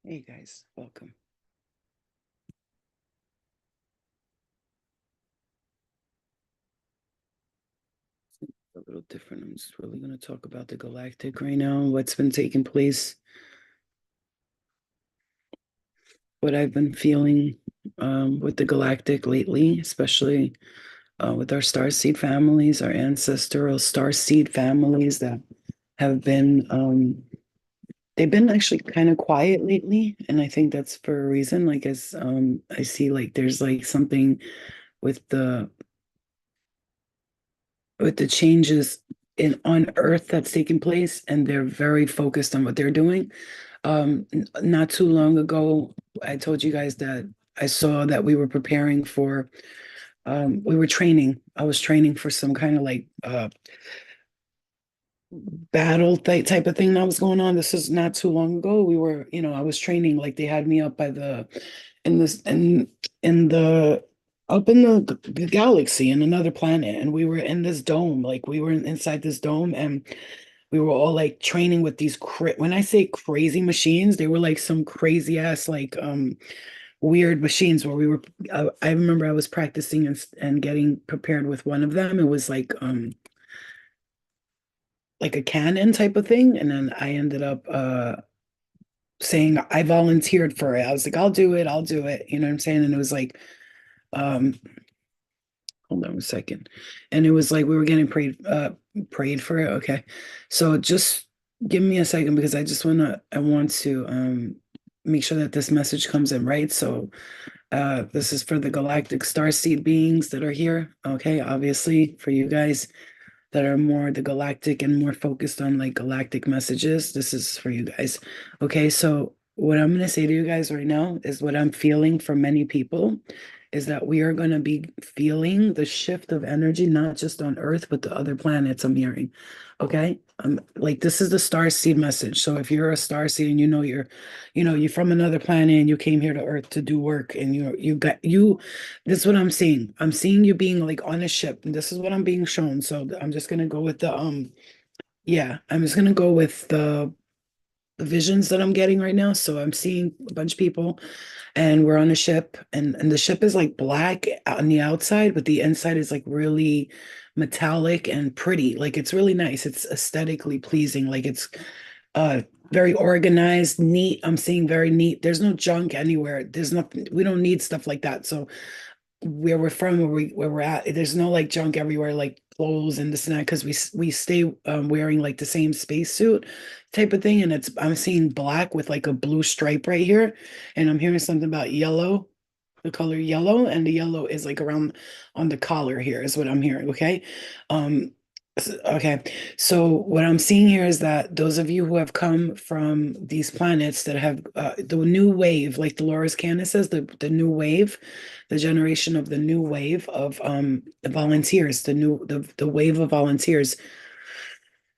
Hey guys, welcome. A little different. I'm just really going to talk about the galactic right now, what's been taking place, what I've been feeling with the galactic lately, especially with our star seed families, our ancestral star seed families that have been, they've been actually kind of quiet lately. And I think that's for a reason. Like, as I see, like, there's like something with the changes in on Earth that's taking place, and they're very focused on what they're doing. Not too long ago, I told you guys that I saw that we were preparing for, we were training. I was training for some kind of like battle type of thing that was going on. This is not too long ago. We were, I was training, like they had me up by the in this in the up in the galaxy in another planet, and we were in this dome, like we were inside this dome, and we were all like training with these when I say crazy machines, they were like some crazy ass like weird machines where I remember I was practicing and getting prepared with one of them. It was like a cannon type of thing, and then I ended up saying I volunteered for it. I was like, I'll do it. You know what I'm saying? And it was like, um, hold on a second. And it was like we were getting prayed for it. Okay. So just give me a second because I want to make sure that this message comes in right. So this is for the galactic star seed beings that are here. Okay, obviously for you guys that are more the galactic and more focused on like galactic messages. This is for you guys. Okay, so what I'm going to say to you guys right now is what I'm feeling for many people is that we are going to be feeling the shift of energy, not just on Earth, but the other planets I'm hearing. Okay. Like this is the star seed message. So if you're a star seed and you're from another planet and you came here to Earth to do work and this is what I'm seeing. I'm seeing you being like on a ship, and this is what I'm being shown. So I'm just gonna go with yeah, I'm just gonna go with the visions that I'm getting right now. So I'm seeing a bunch of people and we're on a ship, and the ship is like black on the outside, but the inside is like really metallic and pretty. Like it's really nice. It's aesthetically pleasing. Like it's uh very organized, neat. I'm seeing very neat. There's no junk anywhere. There's nothing. We don't need stuff like that. So where we're from, where we're at, there's no like junk everywhere, like clothes and this and that, because we stay wearing like the same spacesuit type of thing, and I'm seeing black with like a blue stripe right here, and I'm hearing something about yellow, the color yellow, and the yellow is like around on the collar here is what I'm hearing. Okay, um, okay. So what I'm seeing here is that those of you who have come from these planets that have the new wave, like Dolores Cannon says, the new wave, the generation of the new wave of the volunteers, the wave of volunteers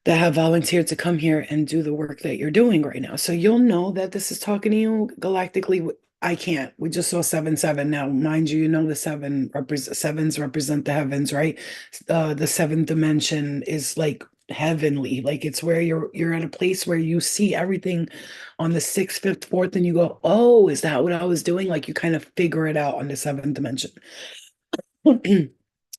that have volunteered to come here and do the work that you're doing right now. So you'll know that this is talking to you galactically. I can't. We just saw 7-7. Now, mind you, the sevens represent the heavens, right? The seventh dimension is like heavenly. Like it's where you're at a place where you see everything on the sixth, fifth, fourth, and you go, oh, is that what I was doing? Like you kind of figure it out on the seventh dimension.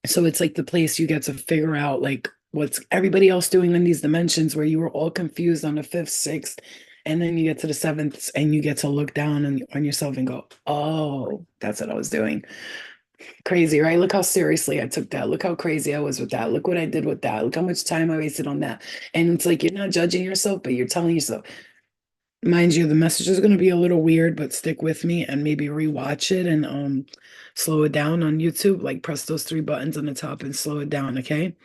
So it's like the place you get to figure out like what's everybody else doing in these dimensions where you were all confused on the fifth, sixth, and then you get to the seventh and you get to look down on yourself and go, oh, that's what I was doing. Crazy, right? Look how seriously I took that. Look how crazy I was with that. Look what I did with that. Look how much time I wasted on that. And it's like you're not judging yourself, but you're telling yourself, mind you, the message is going to be a little weird, but stick with me and maybe rewatch it and slow it down on YouTube. Like press those three buttons on the top and slow it down, okay?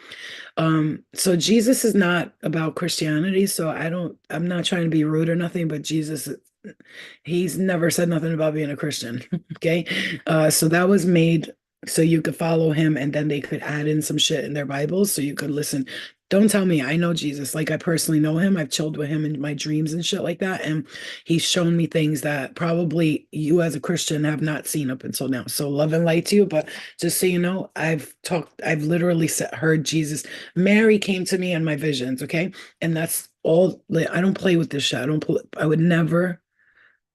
So Jesus is not about Christianity, so I'm not trying to be rude or nothing, but Jesus, he's never said nothing about being a Christian, okay? So that was made so you could follow him and then they could add in some shit in their Bibles so you could listen. Don't tell me I know Jesus. Like I personally know him. I've chilled with him in my dreams and shit like that. And he's shown me things that probably you as a Christian have not seen up until now. So love and light to you. But just so you know, I've literally heard Jesus. Mary came to me in my visions. Okay. And that's all. Like, I don't play with this shit. I would never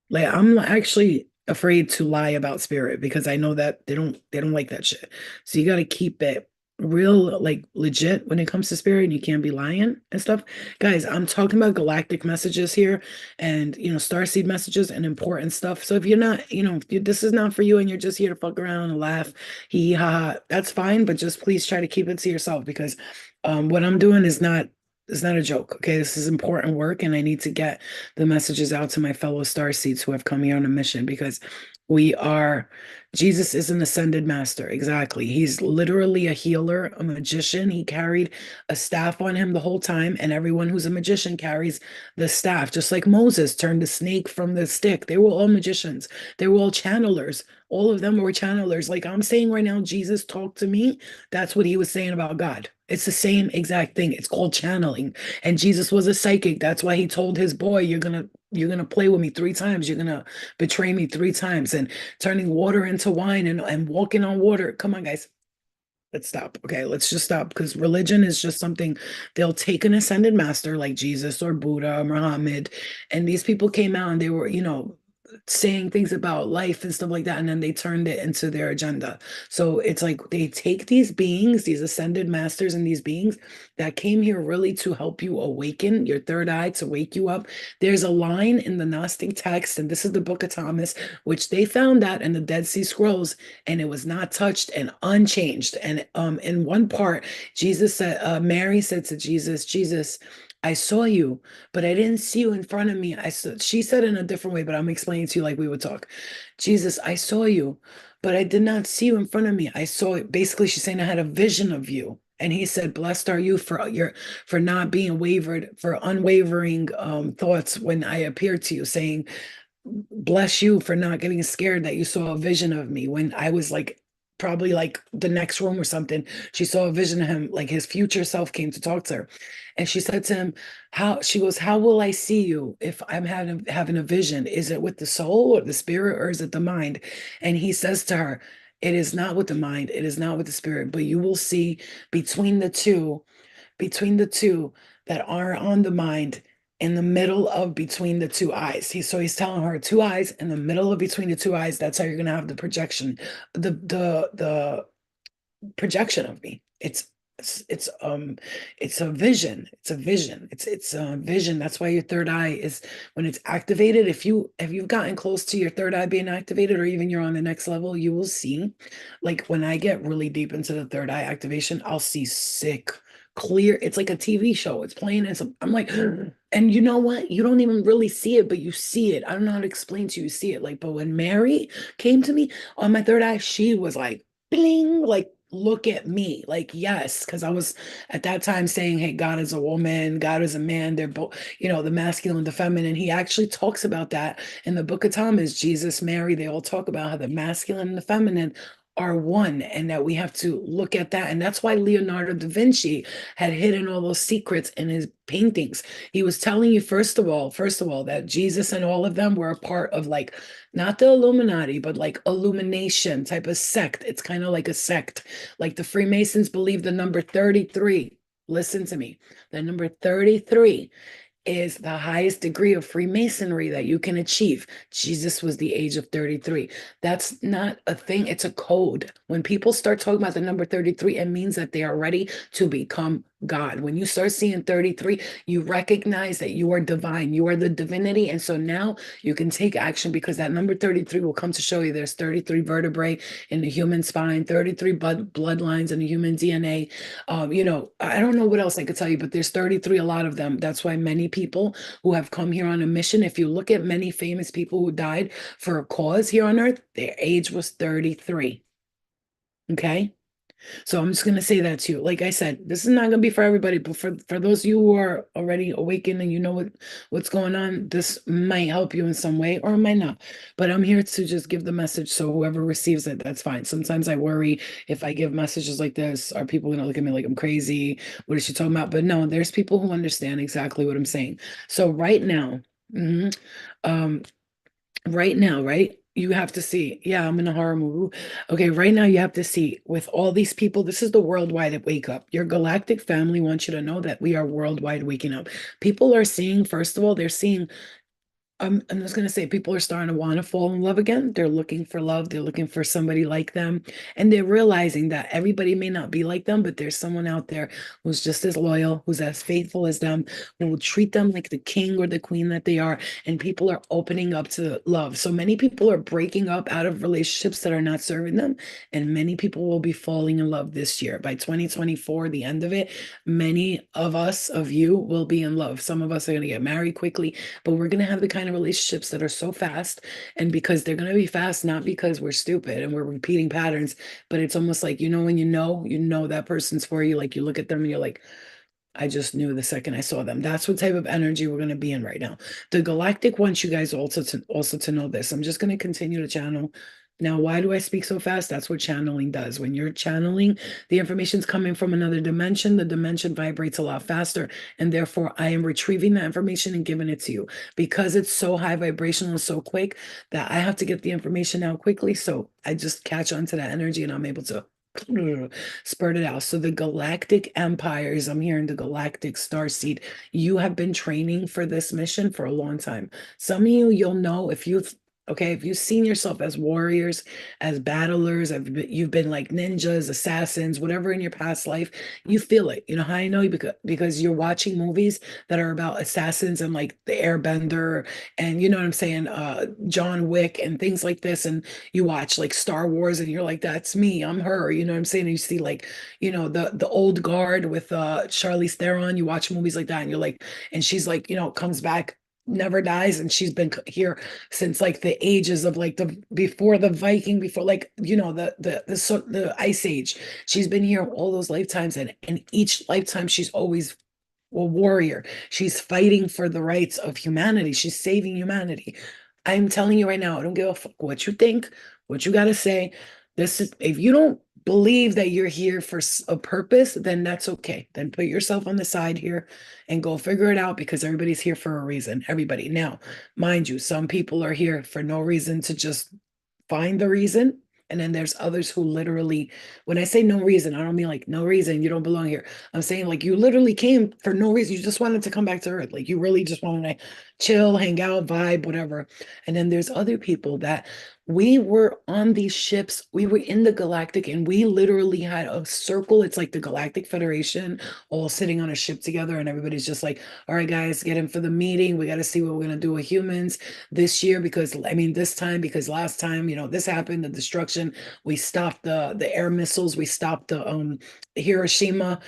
Like I'm actually afraid to lie about spirit because I know that they don't like that shit. So you got to keep it real, like legit when it comes to spirit, and you can't be lying and stuff. Guys, I'm talking about galactic messages here, and starseed messages and important stuff. So if you're not, if this is not for you and you're just here to fuck around and laugh, hee hee, ha ha, that's fine, but just please try to keep it to yourself because what I'm doing is not a joke. Okay, this is important work, and I need to get the messages out to my fellow star seeds who have come here on a mission because we are Jesus is an ascended master. Exactly. He's literally a healer, a magician. He carried a staff on him the whole time, and everyone who's a magician carries the staff, just like Moses turned the snake from the stick. They were all magicians, they were all channelers. All of them were channelers. Like I'm saying right now, Jesus talked to me. That's what he was saying about God. It's the same exact thing. It's called channeling. And Jesus was a psychic. That's why he told his boy, you're gonna play with me 3 times. You're gonna betray me 3 times. And turning water into wine and walking on water. Come on, guys. Let's stop. Okay, let's just stop because religion is just something they'll take an ascended master like Jesus or Buddha or Muhammad. And these people came out and they were, saying things about life and stuff like that. And then they turned it into their agenda. So it's like they take these beings, these ascended masters and these beings that came here really to help you awaken your third eye, to wake you up. There's a line in the Gnostic text, and this is the Book of Thomas, which they found that in the Dead Sea Scrolls, and it was not touched and unchanged. And in one part, Mary said to Jesus, Jesus, I saw you, but I didn't see you in front of me. She said in a different way, but I'm explaining to you like we would talk. Jesus, I saw you, but I did not see you in front of me. I saw it. Basically, she's saying I had a vision of you. And he said, blessed are you for not being wavered, for unwavering thoughts when I appeared to you, saying, bless you for not getting scared that you saw a vision of me when I was like probably like the next room or something. She saw a vision of him, like his future self came to talk to her. And she said to him, how will I see you if I'm having a vision? Is it with the soul or the spirit or is it the mind? And he says to her, it is not with the mind, it is not with the spirit, but you will see between the two between the two that are on the mind in the middle of between the two eyes. He's telling her 2 eyes in the middle of between the 2 eyes. That's how you're gonna have the projection, the projection of me. It's a vision. It's a vision. It's a vision. That's why your third eye is when it's activated. If you've gotten close to your third eye being activated, or even you're on the next level, you will see. Like when I get really deep into the third eye activation, I'll see sick, clear. It's like a TV show. It's playing, and I'm like, and you know what? You don't even really see it, but you see it. I don't know how to explain to you. You see it. Like, but when Mary came to me on my third eye, she was like bling, like, look at me. Like, yes, because I was at that time saying, hey, God is a woman, God is a man. They're both, the masculine, the feminine. He actually talks about that in the Book of Thomas. Jesus, Mary, they all talk about how the masculine and the feminine are one, and that we have to look at that. And that's why Leonardo da Vinci had hidden all those secrets in his paintings. He was telling you, first of all, that Jesus and all of them were a part of, like, not the Illuminati, but like illumination type of sect. It's kind of like a sect. Like the Freemasons believe the number 33. Listen to me. The number 33 is the highest degree of Freemasonry that you can achieve. Jesus was the age of 33. That's not a thing, it's a code. When people start talking about the number 33, it means that they are ready to become God. When you start seeing 33, you recognize that you are divine, you are the divinity. And so now you can take action because that number 33 will come to show you there's 33 vertebrae in the human spine, 33 bloodlines in the human DNA. I don't know what else I could tell you, but there's 33, a lot of them. That's why many people who have come here on a mission, if you look at many famous people who died for a cause here on earth, their age was 33. Okay. So I'm just going to say that to you. Like I said, this is not going to be for everybody, but for those of you who are already awakened and you know what's going on, this might help you in some way or it might not. But I'm here to just give the message, so whoever receives it, that's fine. Sometimes I worry if I give messages like this, are people going to look at me like I'm crazy? What is she talking about? But no, there's people who understand exactly what I'm saying. So right now, mhm, um, right now, right? You have to see. Yeah, I'm in a horror movie. Okay, right now you have to see with all these people. This is the worldwide wake up. Your galactic family wants you to know that we are worldwide waking up. People are seeing, first of all, they're seeing I'm just gonna say people are starting to want to fall in love again. They're looking for love. They're looking for somebody like them. And they're realizing that everybody may not be like them, but there's someone out there who's just as loyal, who's as faithful as them, who will treat them like the king or the queen that they are. And people are opening up to love. So many people are breaking up out of relationships that are not serving them. And many people will be falling in love this year. By 2024, the end of it, many of us, of you, will be in love. Some of us are going to get married quickly, but we're going to have the kind of relationships that are so fast. And because they're going to be fast, not because we're stupid and we're repeating patterns, but it's almost like, when you know that person's for you. Like you look at them and you're like, I just knew the second I saw them. That's what type of energy we're going to be in right now. The galactic wants you guys also to know this. I'm just going to continue to channel. Now, why do I speak so fast? That's what channeling does. When you're channeling, the information's coming from another dimension. The dimension vibrates a lot faster, and therefore I am retrieving that information and giving it to you because it's so high vibrational and so quick that I have to get the information out quickly. So I just catch on to that energy and I'm able to spurt it out. So the galactic empires, I'm hearing the galactic star seed. You have been training for this mission for a long time. Some of you, you'll know if you've okay, if you've seen yourself as warriors, as battlers, you've been like ninjas, assassins, whatever in your past life, you feel it. You know how I know? Because you're watching movies that are about assassins and like the Airbender and you know what I'm saying, John Wick and things like this. And you watch like Star Wars and you're like, that's me, I'm her, you know what I'm saying? And you see like, the old guard with Charlize Theron, you watch movies like that and you're like, and she's like, comes back, never dies, and she's been here since like the ages of like the before the Viking, before like the Ice Age. She's been here all those lifetimes, and each lifetime she's always a warrior. She's fighting for the rights of humanity. She's saving humanity. I'm telling you right now, I don't give a fuck what you think, what you got to say. This is, if you don't believe that you're here for a purpose, then that's okay. Then put yourself on the side here and go figure it out because everybody's here for a reason. Everybody. Now, mind you, some people are here for no reason to just find the reason. And then there's others who literally, when I say no reason, I don't mean like no reason, you don't belong here. I'm saying like you literally came for no reason. You just wanted to come back to Earth. Like you really just wanted to chill, hang out, vibe, whatever. And then there's other people that we were on these ships. We were in the galactic and we literally had a circle. It's like the Galactic Federation all sitting on a ship together. And everybody's just like, all right, guys, get in for the meeting. We got to see what we're going to do with humans this year because I mean this time because last time this happened, the destruction. We stopped the air missiles, we stopped the Hiroshima.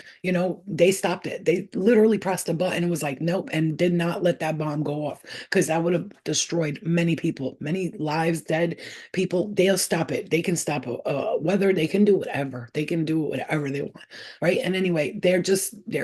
They stopped it. They literally pressed a button and was like nope, and did not let that bomb go off because that would have destroyed many people, many lives, dead people. They'll stop it. They can stop weather. They can do whatever. They can do whatever they want, right? And anyway, they're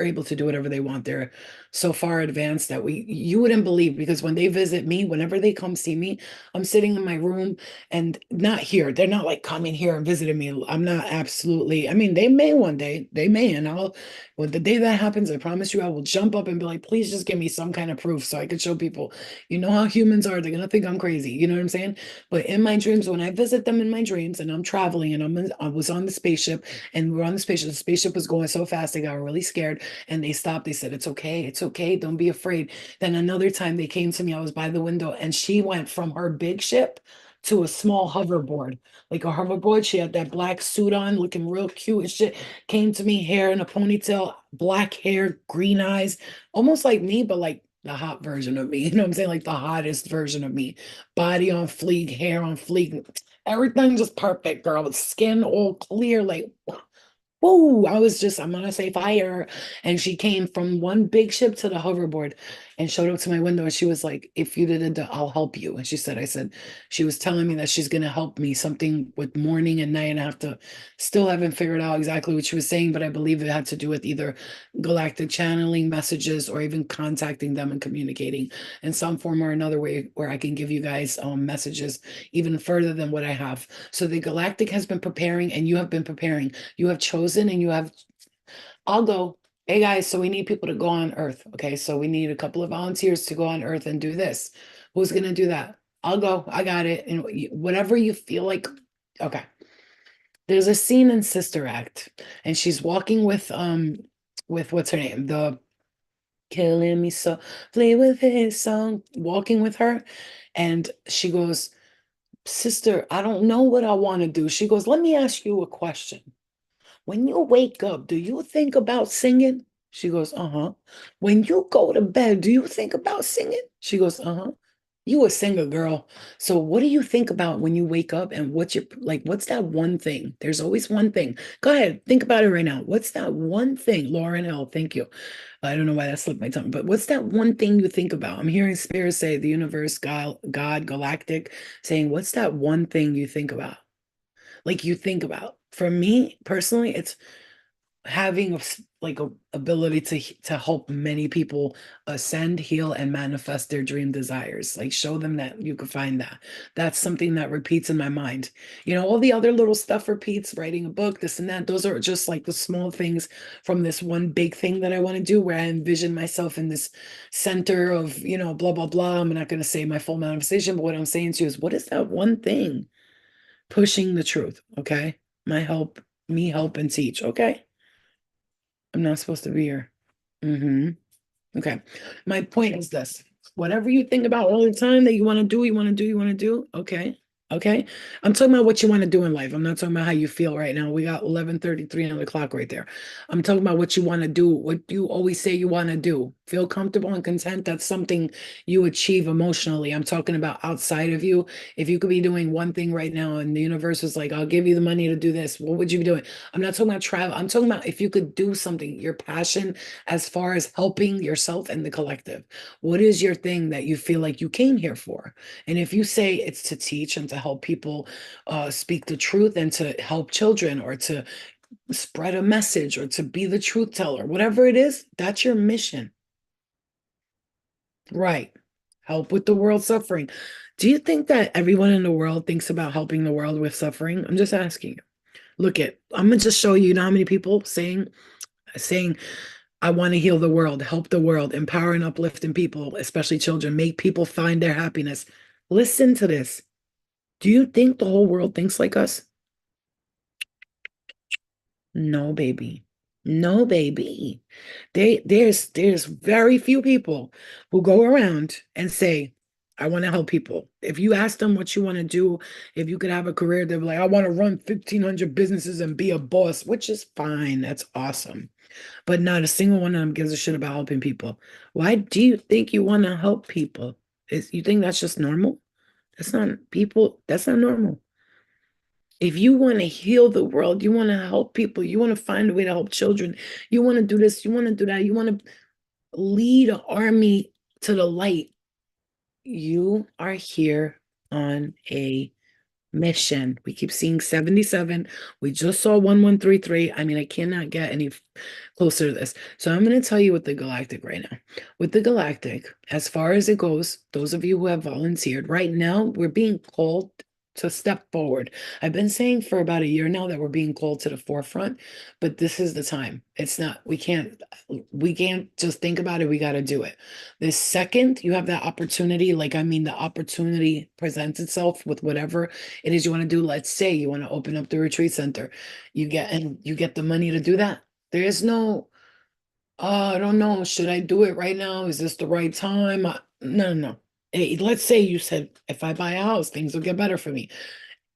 able to do whatever they want. They're so far advanced that you wouldn't believe because when they visit me, whenever they come see me, I'm sitting in my room and not here. They're not like coming here and visiting me. I'm not absolutely, I mean, they may one day, they may, and well, the day that happens, I promise you, I will jump up and be like, please just give me some kind of proof so I could show people, you know how humans are. They're going to think I'm crazy. You know what I'm saying? But in my dreams, when I visit them in my dreams and I'm traveling and I was on the spaceship and we're on the spaceship was going so fast, they got really scared and they stopped. They said, it's okay. Don't be afraid. Then another time they came to me, I was by the window and she went from her big ship to a small hoverboard, like a hoverboard. She had that black suit on, looking real cute and shit. Came to me, hair in a ponytail, black hair, green eyes, almost like me, but like the hot version of me. You know what I'm saying? Like the hottest version of me. Body on fleek, hair on fleek, everything just perfect, girl. Skin all clear, like whoa, I'm gonna say fire. And she came from one big ship to the hoverboard and showed up to my window. And she was like, if you did it, I'll help you. And she was telling me that she's gonna help me something with morning and night. And I have to still haven't figured out exactly what she was saying, but I believe it had to do with either galactic channeling messages or even contacting them and communicating in some form or another way where I can give you guys messages even further than what I have. So the galactic has been preparing and you have been preparing. You have chosen and I'll go. Hey guys, so we need people to go on Earth. Okay, so we need a couple of volunteers to go on Earth and do this. Who's going to do that? I'll go. I got it. And whatever you feel like. Okay. There's a scene in Sister Act, and she's walking with what's her name? The killing me so, play with his song, walking with her. And she goes, Sister, I don't know what I want to do. She goes, Let me ask you a question. When you wake up, do you think about singing? She goes, Uh-huh. When you go to bed, do you think about singing? She goes, Uh-huh. You a singer, girl. So what do you think about when you wake up and what's your like what's that one thing? There's always one thing. Go ahead, think about it right now. What's that one thing? Lauren L, thank you. I don't know why that slipped my tongue, but what's that one thing you think about? I'm hearing spirits say the universe, God, galactic, saying, what's that one thing you think about? Like you think about. For me personally, it's having like a ability to help many people ascend, heal, and manifest their dream desires. Like show them that you can find that. That's something that repeats in my mind. You know, all the other little stuff repeats, writing a book, this and that. Those are just like the small things from this one big thing that I want to do, where I envision myself in this center of, you know, blah, blah, blah. I'm not going to say my full manifestation, but what I'm saying to you is, what is that one thing pushing the truth? Okay. My help, me help and teach. Okay. I'm not supposed to be here. Hmm. Okay. My point is this. Whatever you think about all the time that you want to do, you want to do, you want to do. Okay. Okay. I'm talking about what you want to do in life. I'm not talking about how you feel right now. We got 11:33 on the clock right there. I'm talking about what you want to do, what you always say you want to do. Feel comfortable and content. That's something you achieve emotionally. I'm talking about outside of you. If you could be doing one thing right now and the universe was like, I'll give you the money to do this, what would you be doing? I'm not talking about travel. I'm talking about if you could do something, your passion as far as helping yourself and the collective. What is your thing that you feel like you came here for? And if you say it's to teach and to help people speak the truth and to help children or to spread a message or to be the truth teller, whatever it is, that's your mission. Right. Help with the world suffering. Do you think that everyone in the world thinks about helping the world with suffering? I'm just asking you. Look at, I'm gonna just show you, how many people saying I want to heal the world, help the world, empower and uplifting people, especially children, make people find their happiness. Listen to this. Do you think the whole world thinks like us? No, baby. No, baby. There's very few people who go around and say, I want to help people. If you ask them what you want to do, if you could have a career, they're like, I want to run 1,500 businesses and be a boss, which is fine. That's awesome. But not a single one of them gives a shit about helping people. Why do you think you want to help people? You think that's just normal? That's not people, that's not normal. If you want to heal the world, you want to help people, you want to find a way to help children, you want to do this, you want to do that, you want to lead an army to the light, you are here on a mission. We keep seeing 77. We just saw 1133. I mean, I cannot get any closer to this. So I'm going to tell you with the galactic right now. With the galactic, as far as it goes, those of you who have volunteered, right now, we're being called to step forward. I've been saying for about a year now that we're being called to the forefront, but this is the time. It's not, we can't just think about it. We got to do it. The second you have that opportunity, like, I mean, the opportunity presents itself with whatever it is you want to do. Let's say you want to open up the retreat center. You get the money to do that. There is no, I don't know, should I do it right now? Is this the right time? No, no, no. Hey, let's say you said, if I buy a house, things will get better for me.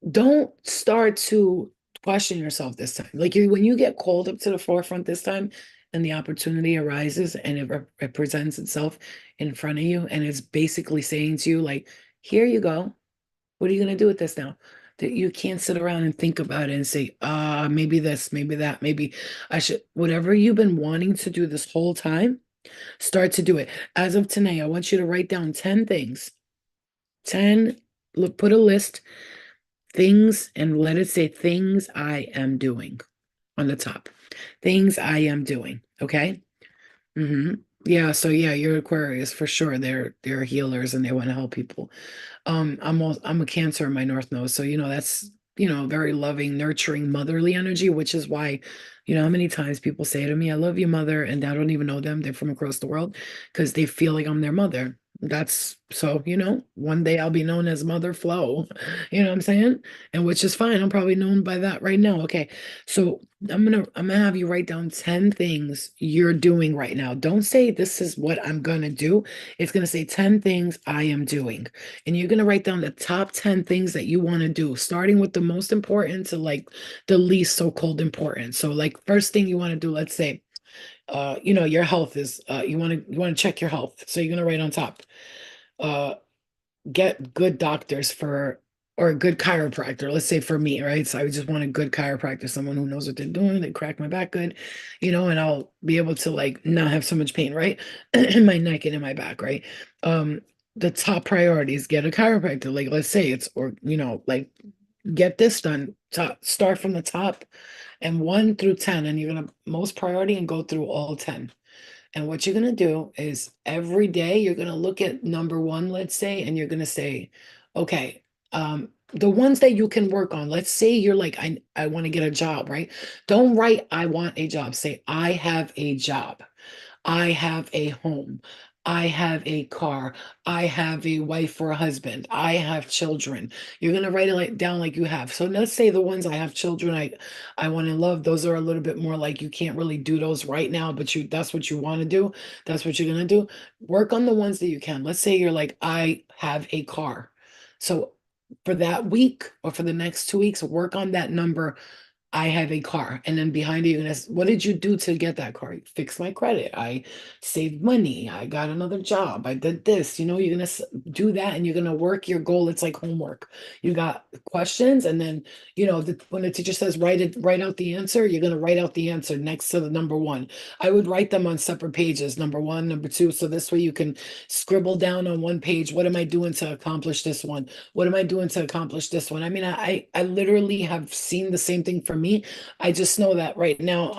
Don't start to question yourself this time. Like when you get called up to the forefront this time and the opportunity arises and it presents itself in front of you and it's basically saying to you, like, here you go. What are you going to do with this now? That you can't sit around and think about it and say, maybe this, maybe that, maybe I should, whatever you've been wanting to do this whole time, start to do it. As of tonight, I want you to write down 10 things. 10, look, put a list, things, and let it say things I am doing on the top. Things I am doing. Okay. Mm-hmm. Yeah, so yeah, you're Aquarius for sure. They're healers and they want to help people. I'm a Cancer in my North Node, so that's very loving, nurturing, motherly energy, which is why, how many times people say to me, "I love you, mother," and I don't even know them. They're from across the world because they feel like I'm their mother. That's so, one day I'll be known as Mother Flo. You know what I'm saying? And which is fine. I'm probably known by that right now. Okay. So I'm gonna have you write down 10 things you're doing right now. Don't say this is what I'm gonna do. It's gonna say 10 things I am doing. And you're gonna write down the top 10 things that you want to do, starting with the most important to like the least so-called important. So like first thing you want to do, let's say your health is you want to check your health. So you're gonna write on top uh get good doctors for or a good chiropractor. Let's say for me, right? So I just want a good chiropractor, someone who knows what they're doing, they crack my back good, and I'll be able to like not have so much pain, right? In my neck and in my back, right? Um, the top priorities, get a chiropractor. Like let's say it's or like get this done. Start from the top and 1 through 10, and you're gonna most priority and go through all 10. And what you're going to do is every day you're going to look at number one, let's say, and you're going to say, okay, the ones that you can work on. Let's say you're like, I want to get a job, right? Don't write, I want a job. Say, I have a job. I have a home. I have a car. I have a wife or a husband. I have children. You're gonna write it like down like you have. So let's say the ones I have children, I want to love. Those are a little bit more like you can't really do those right now, but that's what you want to do. That's what you're gonna do. Work on the ones that you can. Let's say you're like, I have a car. So for that week or for the next 2 weeks, work on that number I have a car. And then behind it, you're gonna what did you do to get that car? Fix my credit. I saved money. I got another job. I did this. You're gonna do that and you're gonna work your goal. It's like homework. You got questions, and then when the teacher says write out the answer, you're gonna write out the answer next to the number one. I would write them on separate pages, number one, number two. So this way you can scribble down on one page, what am I doing to accomplish this one? What am I doing to accomplish this one? I mean, I literally have seen the same thing for me. I just know that right now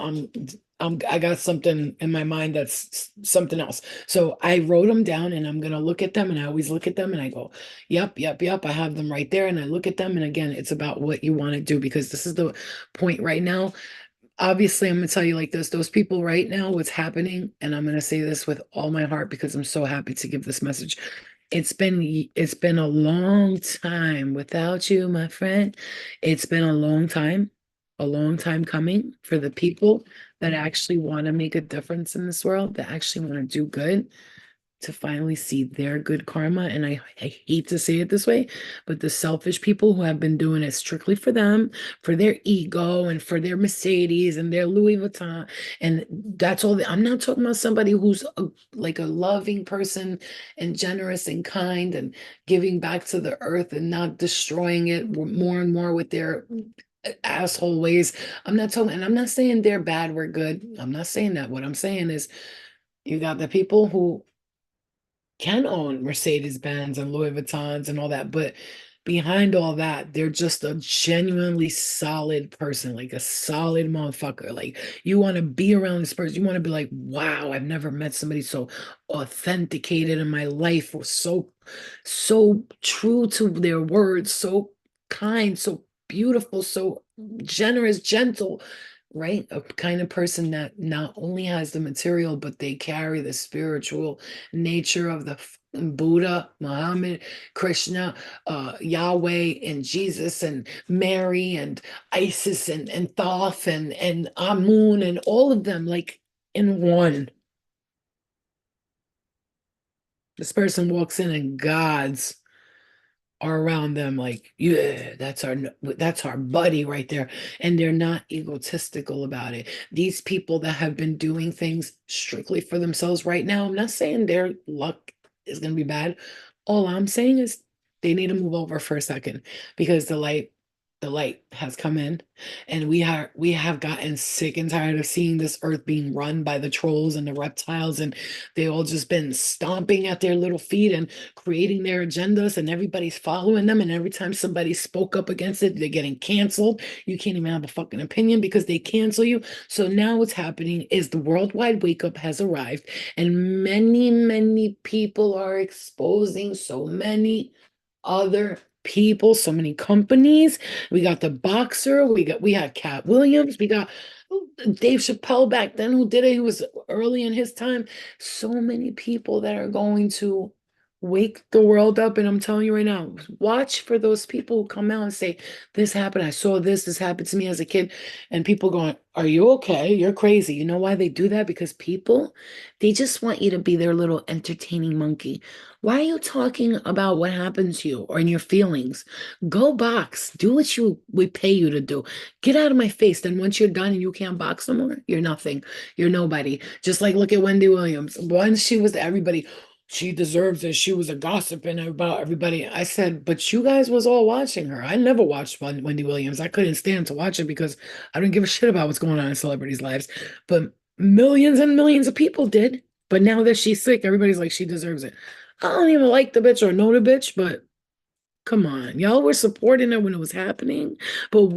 I got something in my mind that's something else. So I wrote them down and I'm gonna look at them, and I always look at them and I go, yep, yep, yep. I have them right there, and I look at them, and again, it's about what you want to do, because this is the point right now. Obviously, I'm gonna tell you like this, those people right now, what's happening, and I'm gonna say this with all my heart because I'm so happy to give this message. It's been a long time without you, my friend. It's been a long time coming for the people that actually want to make a difference in this world, that actually want to do good, to finally see their good karma. And I hate to say it this way, but the selfish people who have been doing it strictly for them, for their ego and for their Mercedes and their Louis Vuitton. And that's all. I'm not talking about somebody who's like a loving person and generous and kind and giving back to the earth and not destroying it more and more with their asshole ways. I'm not talking, and I'm not saying they're bad, we're good. I'm not saying that. What I'm saying is you got the people who can own Mercedes-Benz and Louis Vuittons and all that, but behind all that, they're just a genuinely solid person, like a solid motherfucker. Like you want to be around this person, you want to be like, wow, I've never met somebody so authenticated in my life, or so true to their words, so kind, so beautiful, so generous, gentle, right? A kind of person that not only has the material, but they carry the spiritual nature of the Buddha, Muhammad, Krishna, Yahweh, and Jesus, and Mary, and Isis, and Thoth, and Amun, and all of them, like in one. This person walks in and gods are around them, like, yeah, that's our buddy right there. And they're not egotistical about it. These people that have been doing things strictly for themselves right now, I'm not saying their luck is going to be bad. All I'm saying is they need to move over for a second, because the light has come in, and we have gotten sick and tired of seeing this earth being run by the trolls and the reptiles, and they all just been stomping at their little feet and creating their agendas, and everybody's following them, and every time somebody spoke up against it, they're getting canceled. You can't even have a fucking opinion because they cancel you. So now what's happening is the worldwide wake up has arrived, and many, many people are exposing so many other people, so many companies. We got the boxer, we had Cat Williams, we got Dave Chappelle back then who did it. He was early in his time. So many people that are going to Wake the world up. And I'm telling you right now, watch for those people who come out and say, this happened. I saw this happened to me as a kid. And people going, are you okay? You're crazy. You know why they do that? Because people, they just want you to be their little entertaining monkey. Why are you talking about what happened to you or in your feelings? Go box. Do what you we pay you to do. Get out of my face. Then once you're done and you can't box no more, you're nothing. You're nobody. Just like look at Wendy Williams. Once she was everybody, she deserves it. She was a gossiping about everybody. I said, but you guys was all watching her. I never watched Wendy Williams. I couldn't stand to watch it because I don't give a shit about what's going on in celebrities' lives. But millions and millions of people did. But now that she's sick, everybody's like, she deserves it. I don't even like the bitch or know the bitch, but come on, y'all were supporting it when it was happening. But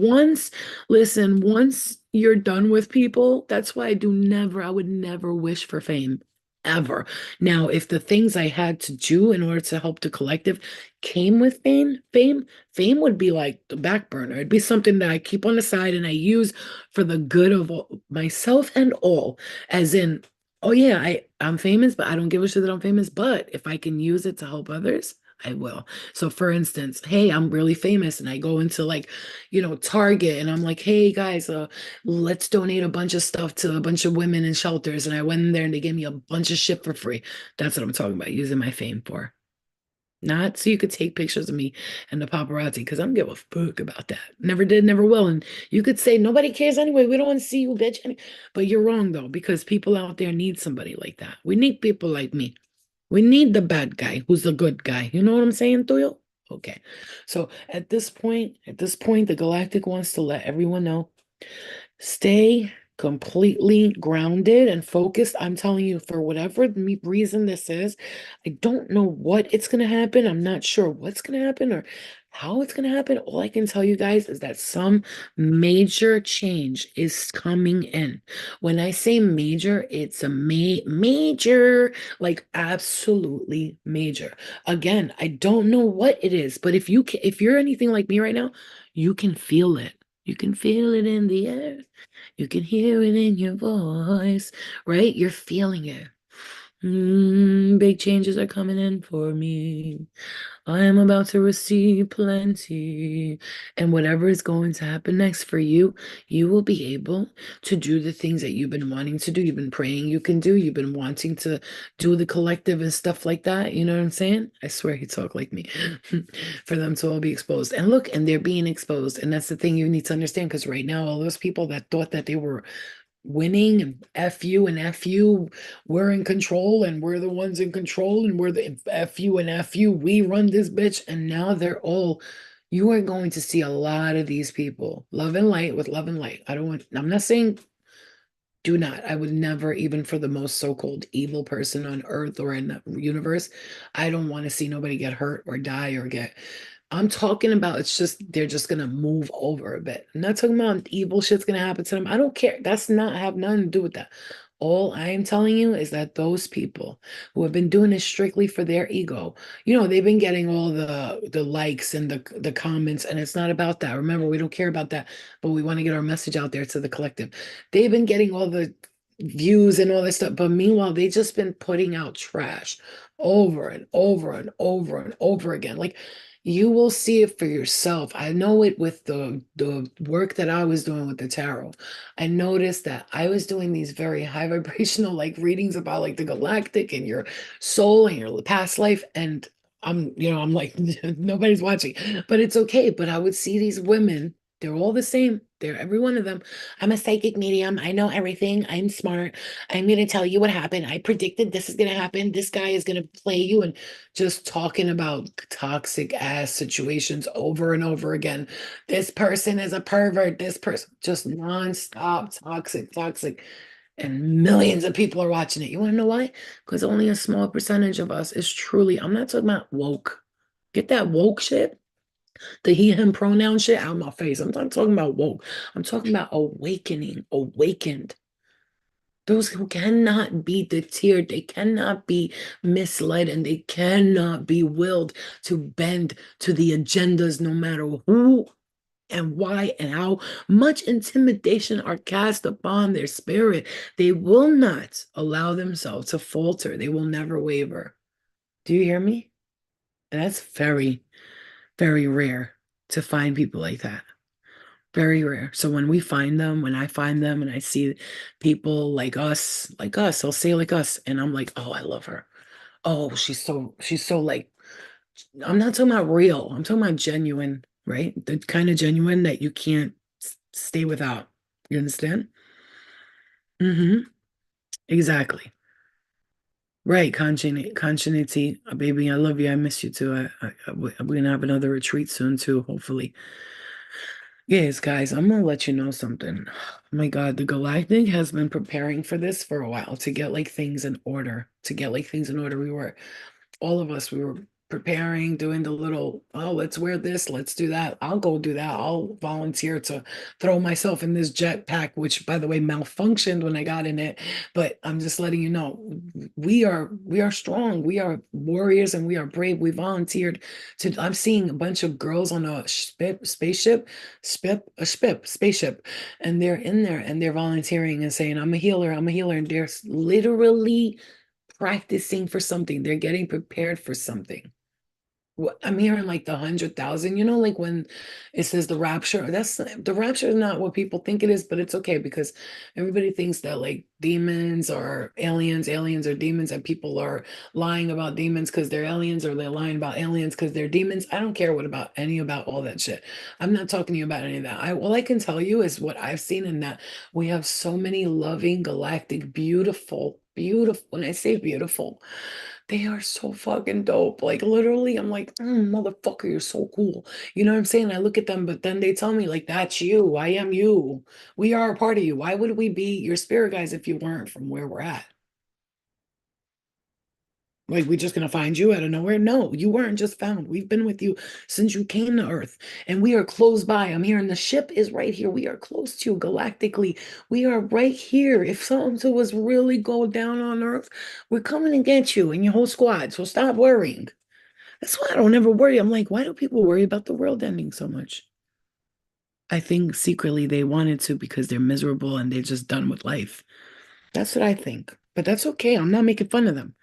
listen, once you're done with people, that's why I would never wish for fame. Ever. Now, if the things I had to do in order to help the collective came with fame would be like the back burner. It'd be something that I keep on the side and I use for the good of myself and all. As in, oh yeah, I'm famous, but I don't give a shit that I'm famous. But if I can use it to help others, I will. So for instance, hey, I'm really famous and I go into like, Target and I'm like, hey guys, let's donate a bunch of stuff to a bunch of women in shelters. And I went in there and they gave me a bunch of shit for free. That's what I'm talking about, using my fame for. Not so you could take pictures of me and the paparazzi, because I don't give a fuck about that. Never did, never will. And you could say nobody cares anyway. We don't want to see you, bitch. But you're wrong though, because people out there need somebody like that. We need people like me. We need the bad guy who's the good guy. You know what I'm saying, Tuyo? Okay. So at this point, the Galactic wants to let everyone know, stay completely grounded and focused. I'm telling you, for whatever reason this is, I don't know what it's going to happen. I'm not sure what's going to happen or how it's going to happen. All I can tell you guys is that some major change is coming in. When I say major, it's a major, like absolutely major. Again, I don't know what it is, but if you're anything like me right now, you can feel it. You can feel it in the air. You can hear it in your voice, right? You're feeling it. Big changes are coming in for me. I am about to receive plenty. And whatever is going to happen next for you, you will be able to do the things that you've been wanting to do. You've been praying you can do. You've been wanting to do the collective and stuff like that. You know what I'm saying? I swear he talk like me. For them to all be exposed. And look, and they're being exposed. And that's the thing you need to understand, because right now, all those people that thought that they were winning and F you, we're in control and we're the ones in control and we're the F you, we run this bitch. And now you are going to see a lot of these people, love and light with love and light. I'm not saying do not. I would never, even for the most so-called evil person on earth or in the universe, I don't want to see nobody get hurt or die or get. I'm talking about it's just they're just gonna move over a bit. I'm not talking about evil shit's gonna happen to them. I don't care. That's not have nothing to do with that. All I am telling you is that those people who have been doing this strictly for their ego, they've been getting all the likes and the comments, and it's not about that. Remember, we don't care about that, but we want to get our message out there to the collective. They've been getting all the views and all this stuff, but meanwhile, they just been putting out trash over and over and over and over again. Like you will see it for yourself. I know it with the work that I was doing with the tarot. I noticed that I was doing these very high vibrational like readings about like the galactic and your soul and your past life, and I'm like nobody's watching, but it's okay. But I would see these women, they're all the same. They're every one of them. I'm a psychic medium. I know everything. I'm smart. I'm going to tell you what happened. I predicted this is going to happen. This guy is going to play you, and just talking about toxic ass situations over and over again. This person is a pervert. This person just nonstop toxic, toxic. And millions of people are watching it. You want to know why? Because only a small percentage of us is truly, I'm not talking about woke. Get that woke shit, the he, him pronoun shit out of my face. I'm not talking about woke. I'm talking about awakening, awakened. Those who cannot be deterred, they cannot be misled, and they cannot be willed to bend to the agendas, no matter who and why and how much intimidation are cast upon their spirit. They will not allow themselves to falter. They will never waver. Do you hear me? And that's very, very rare to find people like that. Very rare. So when we find them, when I find them and I see people like us, they'll say like us, and I'm like, oh, I love her. Oh, she's so like, I'm not talking about real. I'm talking about genuine, right? The kind of genuine that you can't stay without. You understand? Mm-hmm. Exactly. Right. Continuity. Baby, I love you. I miss you too. We're gonna have another retreat soon too, hopefully. Yes, guys, I'm gonna let you know something. Oh my God, the Galactic has been preparing for this for a while to get like things in order. To get like things in order. We were all of us, we were preparing, doing the little, oh, let's wear this, let's do that. I'll go do that. I'll volunteer to throw myself in this jetpack, which by the way malfunctioned when I got in it. But I'm just letting you know, we are strong, we are warriors, and we are brave. We volunteered to. I'm seeing a bunch of girls on a spaceship, and they're in there and they're volunteering and saying, I'm a healer, and they're literally practicing for something. They're getting prepared for something. I'm hearing like the 100,000, like when it says the rapture, that's the rapture is not what people think it is, but it's okay because everybody thinks that like demons are aliens, aliens are demons, and people are lying about demons because they're aliens, or they're lying about aliens because they're demons. I don't care what about any about all that shit. I'm not talking to you about any of that. All I can tell you is what I've seen in that we have so many loving, galactic, beautiful, beautiful. When I say beautiful, they are so fucking dope. Like literally, I'm like, motherfucker, you're so cool. You know what I'm saying? I look at them, but then they tell me, like, that's you. I am you. We are a part of you. Why would we be your spirit guys if you weren't from where we're at? Like, we're just gonna find you out of nowhere? No, you weren't just found. We've been with you since you came to Earth, and we are close by. I'm here, and the ship is right here. We are close to you galactically. We are right here. If something was really go down on Earth, we're coming to get you and your whole squad. So stop worrying. That's why I don't ever worry. I'm like, why do people worry about the world ending so much? I think secretly they wanted to because they're miserable and they're just done with life. That's what I think. But that's okay. I'm not making fun of them.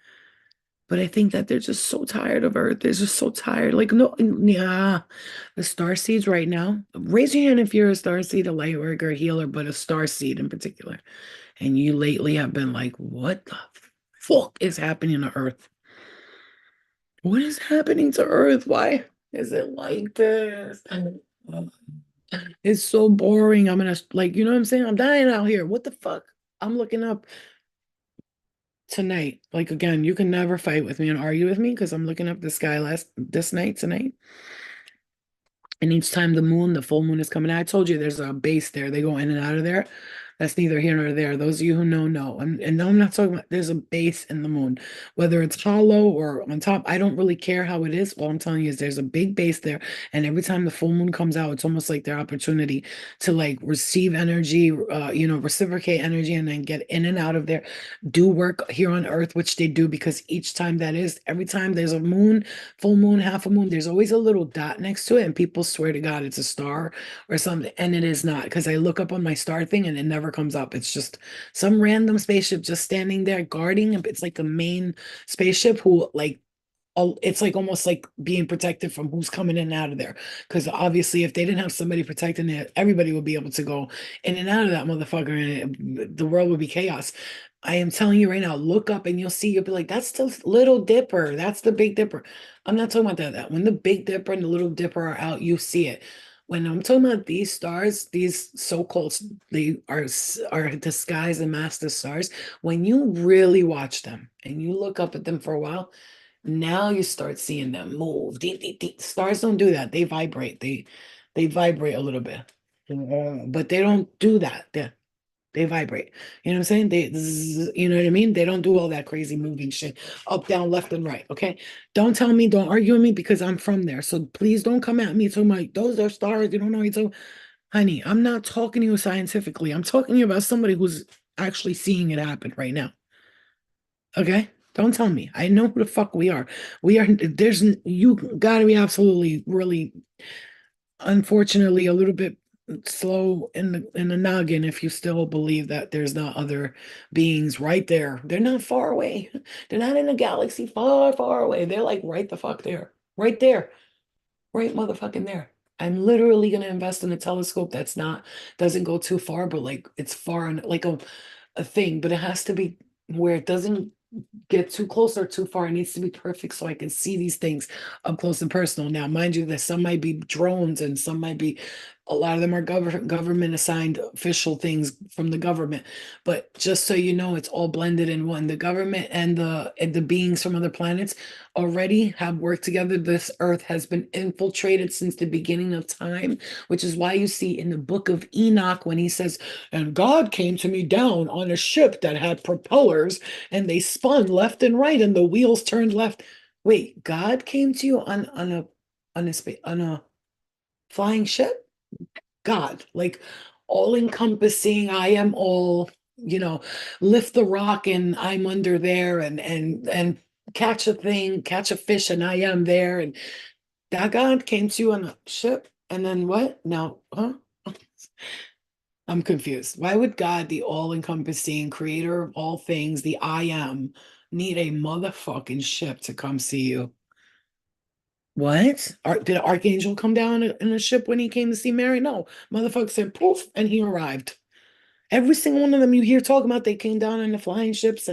But I think that they're just so tired of Earth. They're just so tired. Like, no, yeah. The star seeds right now. Raise your hand if you're a star seed, a light worker, a healer, but a star seed in particular. And you lately have been like, what the fuck is happening to Earth? What is happening to Earth? Why is it like this? It's so boring. I'm gonna like, you know what I'm saying? I'm dying out here. What the fuck? I'm looking up tonight. Like again, you can never fight with me and argue with me because I'm looking up the sky this night tonight. And each time the full moon is coming out, I told you there's a base there. They go in and out of there. That's neither here nor there. Those of you who know. And no, I'm not talking about there's a base in the moon, whether it's hollow or on top. I don't really care how it is. All I'm telling you is there's a big base there. And every time the full moon comes out, it's almost like their opportunity to like receive energy, reciprocate energy and then get in and out of there, do work here on Earth, which they do because each time that is, every time there's a moon, full moon, half a moon, there's always a little dot next to it, and people swear to God it's a star or something, and it is not because I look up on my star thing and it never comes up. It's just some random spaceship just standing there guarding. It's like the main spaceship who like it's like almost like being protected from who's coming in and out of there. Because obviously, if they didn't have somebody protecting it, everybody would be able to go in and out of that motherfucker, and the world would be chaos. I am telling you right now, look up and you'll see, you'll be like, that's the Little Dipper. That's the Big Dipper. I'm not talking about that. When the Big Dipper and the Little Dipper are out, you see it. When I'm talking about these stars, these so-called, they are disguised and masked stars. When you really watch them and you look up at them for a while, now you start seeing them move. Stars don't do that. They vibrate. They vibrate a little bit. But they don't do that. They vibrate. You know what I'm saying? You know what I mean? They don't do all that crazy moving shit up, down, left, and right. Okay. Don't tell me, don't argue with me because I'm from there. So please don't come at me talking like those are stars. You don't know what you're talking. Honey, I'm not talking to you scientifically. I'm talking to you about somebody who's actually seeing it happen right now. Okay? Don't tell me. I know who the fuck we are. You gotta be absolutely, really, unfortunately, a little bit slow in the noggin if you still believe that there's not other beings right there. They're not far away. They're not in a galaxy far, far away. They're like right the fuck there. right there, right motherfucking there. I'm literally gonna invest in a telescope that's not doesn't go too far, but like it's far and like a thing, but it has to be where it doesn't get too close or too far. It needs to be perfect so I can see these things up close and personal. Now, mind you, that some might be drones and some might be a lot of them are government assigned official things from the government. But just so you know, it's all blended in one. The government and the beings from other planets already have worked together. This earth has been infiltrated since the beginning of time, which is why you see in the book of Enoch when he says, and God came to me down on a ship that had propellers and they spun left and right and the wheels turned left. Wait, God came to you on a flying ship? God, like all encompassing, I am all, you know, lift the rock and I'm under there and catch a thing, catch a fish and I am there. And that God came to you on a ship. And then what? Now, huh? I'm confused. Why would God, the all-encompassing creator of all things, the I am, need a motherfucking ship to come see you? What? Did an archangel come down in a ship when he came to see Mary? No. Motherfucker said poof, and he arrived. Every single one of them you hear talking about, they came down in the flying ships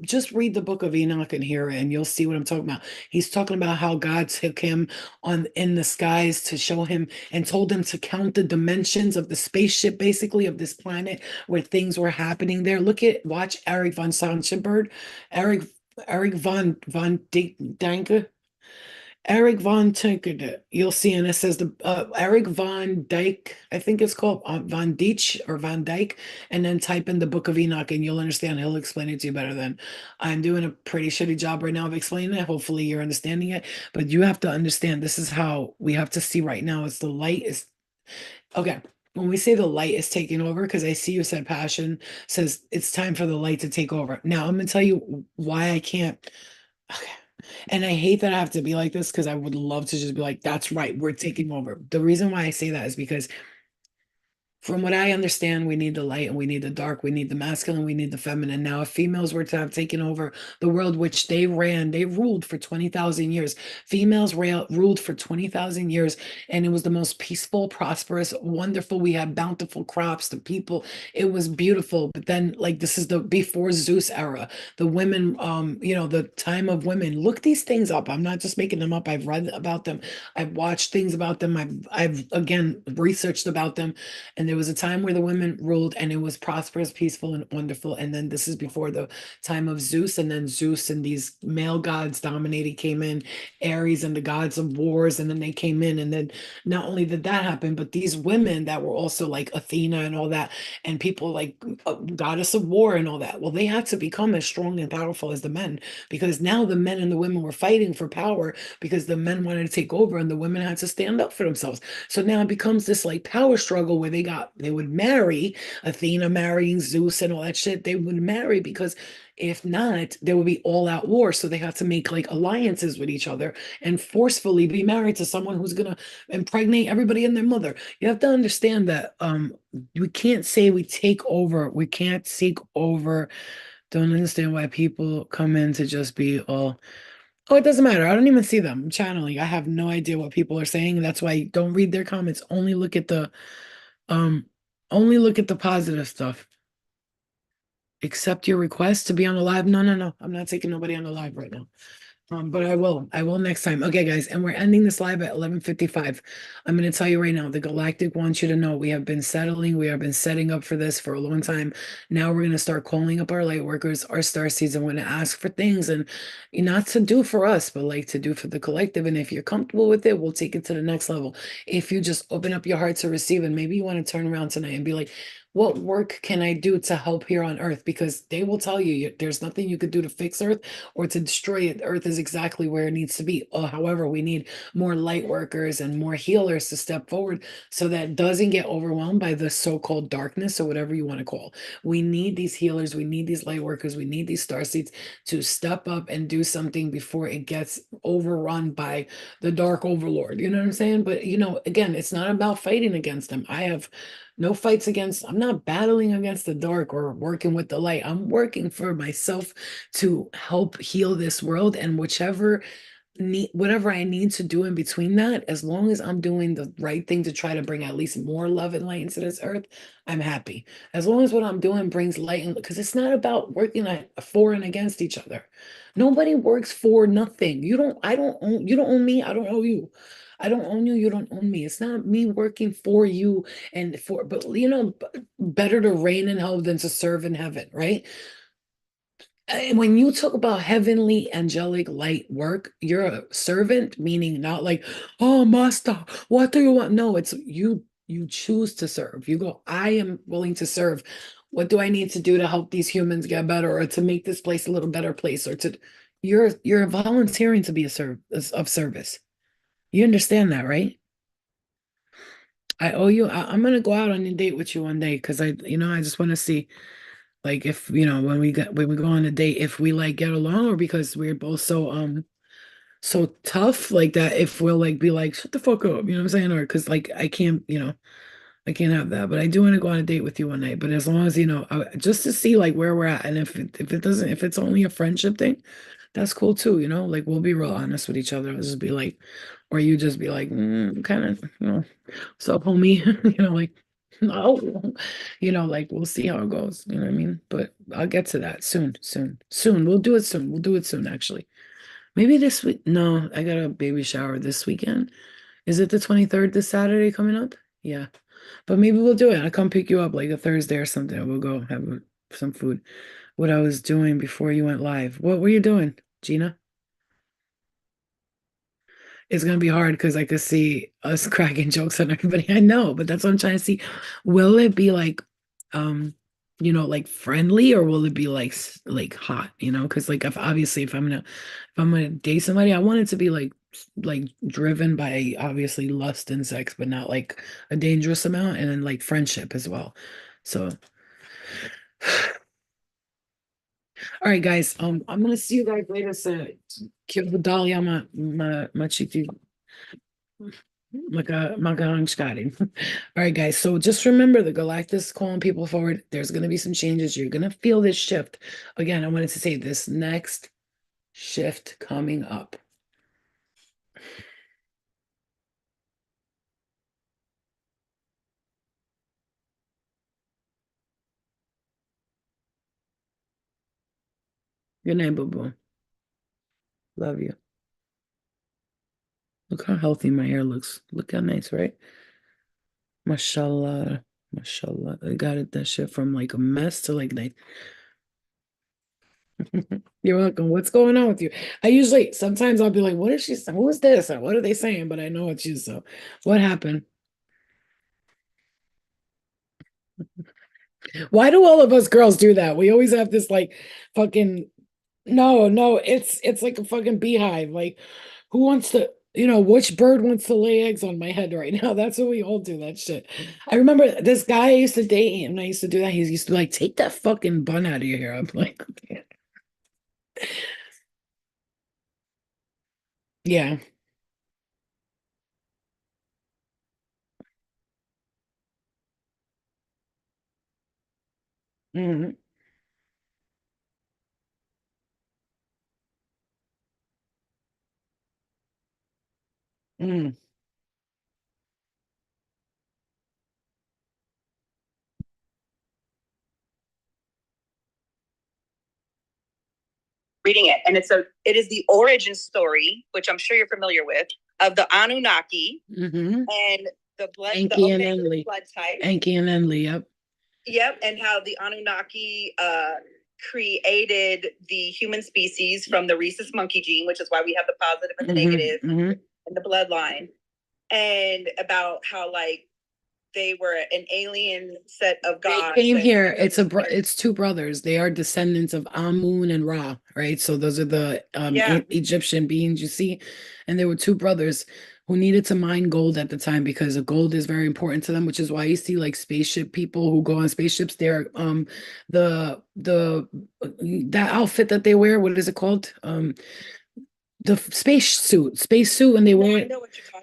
just read the book of Enoch and hear it, and you'll see what I'm talking about. He's talking about how God took him on in the skies to show him and told him to count the dimensions of the spaceship, basically of this planet where things were happening there. Watch Eric von Sonnenberg, Eric Eric von Danke. Eric Von Tinkerde, you'll see, and it says the Eric Von Dyke, I think it's called Von Deitch or Von Dyke, and then type in the Book of Enoch, and you'll understand. He'll explain it to you better than I'm doing a pretty shitty job right now of explaining it. Hopefully, you're understanding it, but you have to understand. This is how we have to see right now. It's the light is okay. When we say the light is taking over, because I see you said passion says it's time for the light to take over. Now I'm gonna tell you why I can't. Okay. And I hate that I have to be like this because I would love to just be like, that's right, we're taking over. The reason why I say that is because from what I understand, we need the light and we need the dark, we need the masculine, we need the feminine. Now, if females were to have taken over the world, which they ruled for 20,000 years. Females ruled for 20,000 years, and it was the most peaceful, prosperous, wonderful. We had bountiful crops, the people, it was beautiful. But then, like, this is the before Zeus era, the women, the time of women. Look these things up. I'm not just making them up. I've read about them, I've watched things about them, I've again researched about them, and there was a time where the women ruled and it was prosperous, peaceful, and wonderful. And then this is before the time of Zeus. And then Zeus and these male gods dominated, came in, Ares and the gods of wars. And then they came in. And then not only did that happen, but these women that were also like Athena and all that, and people like goddess of war and all that. Well, they had to become as strong and powerful as the men because now the men and the women were fighting for power because the men wanted to take over and the women had to stand up for themselves. So now it becomes this like power struggle where they would marry Athena marrying Zeus and all that shit. They would marry because if not, there would be all out war. So they have to make like alliances with each other and forcefully be married to someone who's gonna impregnate everybody and their mother. You have to understand that we can't say we take over, we can't take over. Don't understand why people come in to just be all, oh, it doesn't matter. I don't even see them. I'm channeling. I have no idea what people are saying. That's why don't read their comments. Um, only look at the positive stuff. Accept your request to be on the live. No, no, no. I'm not taking nobody on the live right now. But I will. I will next time. Okay, guys, and we're ending this live at 11:55. I'm going to tell you right now, the Galactic wants you to know we have been settling, we have been setting up for this for a long time. Now we're going to start calling up our light workers, our star seeds, and we're going to ask for things and not to do for us, but like to do for the collective. And if you're comfortable with it, we'll take it to the next level. If you just open up your heart to receive, and maybe you want to turn around tonight and be like, what work can I do to help here on Earth? Because they will tell you there's nothing you could do to fix Earth or to destroy it. Earth is exactly where it needs to be. However, we need more light workers and more healers to step forward so that it doesn't get overwhelmed by the so-called darkness or whatever you want to call. We need these healers, we need these light workers, we need these star seeds to step up and do something before it gets overrun by the dark overlord. You know what I'm saying? But again, it's not about fighting against them. I have no fights against, I'm not battling against the dark or working with the light. I'm working for myself to help heal this world. And whichever need whatever I need to do in between that, as long as I'm doing the right thing to try to bring at least more love and light into this earth, I'm happy. As long as what I'm doing brings light, and because it's not about working for and against each other. Nobody works for nothing. You don't own me, I don't owe you. I don't own you, you don't own me. It's not me working for you and for, but better to reign in hell than to serve in heaven, right? And when you talk about heavenly angelic light work, you're a servant, meaning not like, oh, master, what do you want? No, it's you choose to serve. You go, I am willing to serve. What do I need to do to help these humans get better or to make this place a little better place or to you're volunteering to be of service. You understand that, right? I owe you. I'm gonna go out on a date with you one day because I just want to see. Like if, when we go on a date, if we like get along or because we're both so tough like that, if we'll like be like, shut the fuck up, you know what I'm saying? Or because like I can't have that. But I do want to go on a date with you one night. But as long as just to see like where we're at, and if it's only a friendship thing, that's cool too, like we'll be real honest with each other. I'll just be like, or you just be like, kind of, so homie, like no, like we'll see how it goes. You know what I mean? But I'll get to that soon, soon, soon. We'll do it soon. We'll do it soon, actually. Maybe this week. No, I got a baby shower this weekend. Is it the 23rd this Saturday coming up? Yeah. But maybe we'll do it. I'll come pick you up like a Thursday or something. We'll go have some food. What I was doing before you went live. What were you doing, Gina? It's gonna be hard because I could see us cracking jokes on everybody I know, but that's what I'm trying to see. Will it be like, like friendly, or will it be like like hot? Because like if I'm gonna date somebody, I want it to be like driven by obviously lust and sex, but not like a dangerous amount, and then like friendship as well. So, all right, guys. I'm gonna see you guys later. So, que dali ma chiti Maka All right, guys. So just remember the Galactus calling people forward. There's going to be some changes. You're going to feel this shift. Again, I wanted to say this next shift coming up. Good night, boo boo. Love you. Look how healthy my hair looks. Look how nice, right? Mashallah. Mashallah. I got it that shit from like a mess to like nice. You're welcome. What's going on with you? Sometimes I'll be like, what is she saying? Who is this? Or what are they saying? But I know it's you. So what happened? Why do all of us girls do that? We always have this like fucking no, no, it's like a fucking beehive. Like who wants to, which bird wants to lay eggs on my head right now? That's what we all do, that shit. I remember this guy I used to date and I used to do that. He used to be like, take that fucking bun out of your hair. I'm like, okay. Yeah. Hmm. Hmm. Reading it, and it is the origin story, which I'm sure you're familiar with, of the Anunnaki Hmm. and the Enki and Omega Enli. blood type. Enki and Enli, yep. Yep, and how the Anunnaki created the human species from the rhesus monkey gene, which is why we have the positive and the negative in the bloodline, and about how like they were an alien set of gods. They came here. It's two brothers. They are descendants of Amun and Ra, right? So those are the Yeah. Egyptian beings you see, and there were two brothers who needed to mine gold at the time because the gold is very important to them, which is why you see like spaceship people who go on spaceships. They're the that outfit that they wear. What is it called? The space suit, and they wear it.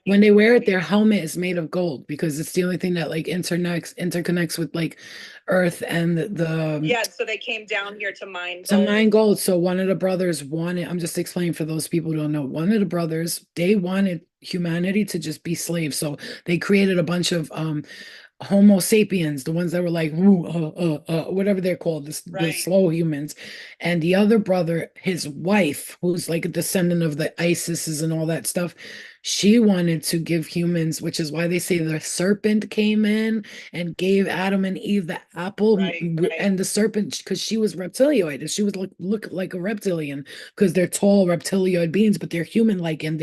when they wear it, their helmet is made of gold because it's the only thing that like interconnects with like Earth and yeah, so they came down here to mine to gold. mine gold. So one of the brothers wanted, I'm just explaining for those people who don't know, one of the brothers, they wanted humanity to just be slaves. So they created a bunch of Homo sapiens, the ones that were like, "Ooh, whatever they're called, the Right. slow humans. And the other brother, his wife, who's like a descendant of the Isises and all that stuff, she wanted to give humans, which is why they say the serpent came in and gave Adam and Eve the apple. Right, right. And the serpent, because she was reptilioid, and she was look like a reptilian, because they're tall reptilioid beings, but they're human-like, and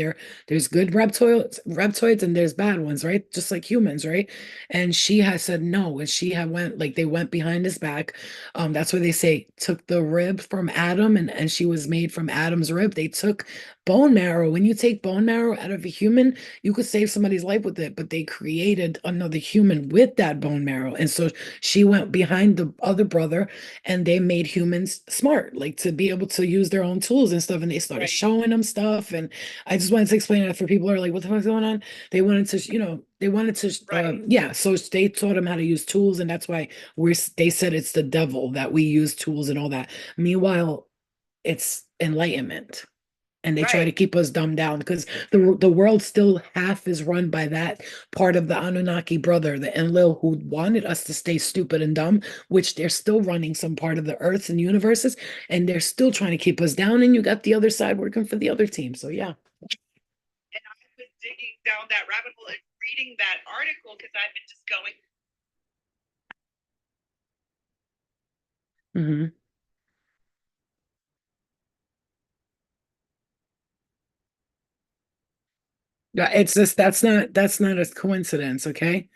there's good reptoids and there's bad ones, right? Just like humans, right? And she has said no, and she had went like they went behind his back. That's why they say took the rib from Adam, and she was made from Adam's rib. They took bone marrow. When you take bone marrow out of a human, you could save somebody's life with it, but they created another human with that bone marrow. And so she went behind the other brother, and they made humans smart, like to be able to use their own tools and stuff. And they started showing them stuff. And I just wanted to explain that for people who are like, what the fuck's going on? They wanted to, they wanted to, yeah. So they taught them how to use tools, and that's why they said it's the devil that we use tools and all that. Meanwhile, it's enlightenment, and they try to keep us dumbed down because the world still half is run by that part of the Anunnaki brother, the Enlil, who wanted us to stay stupid and dumb, which they're still running some part of the earths and universes, and they're still trying to keep us down. And you got the other side working for the other team. So yeah. And I was digging down that rabbit hole and reading that article because I've been just going. Mhm. Yeah, it's just that's not a coincidence, okay?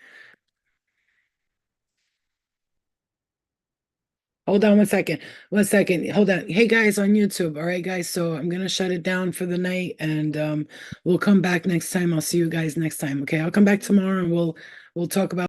Hold on one second. One second. Hold on. Hey guys on YouTube. All right, guys. So I'm gonna shut it down for the night, and we'll come back next time. I'll see you guys next time. Okay. I'll come back tomorrow, and we'll talk about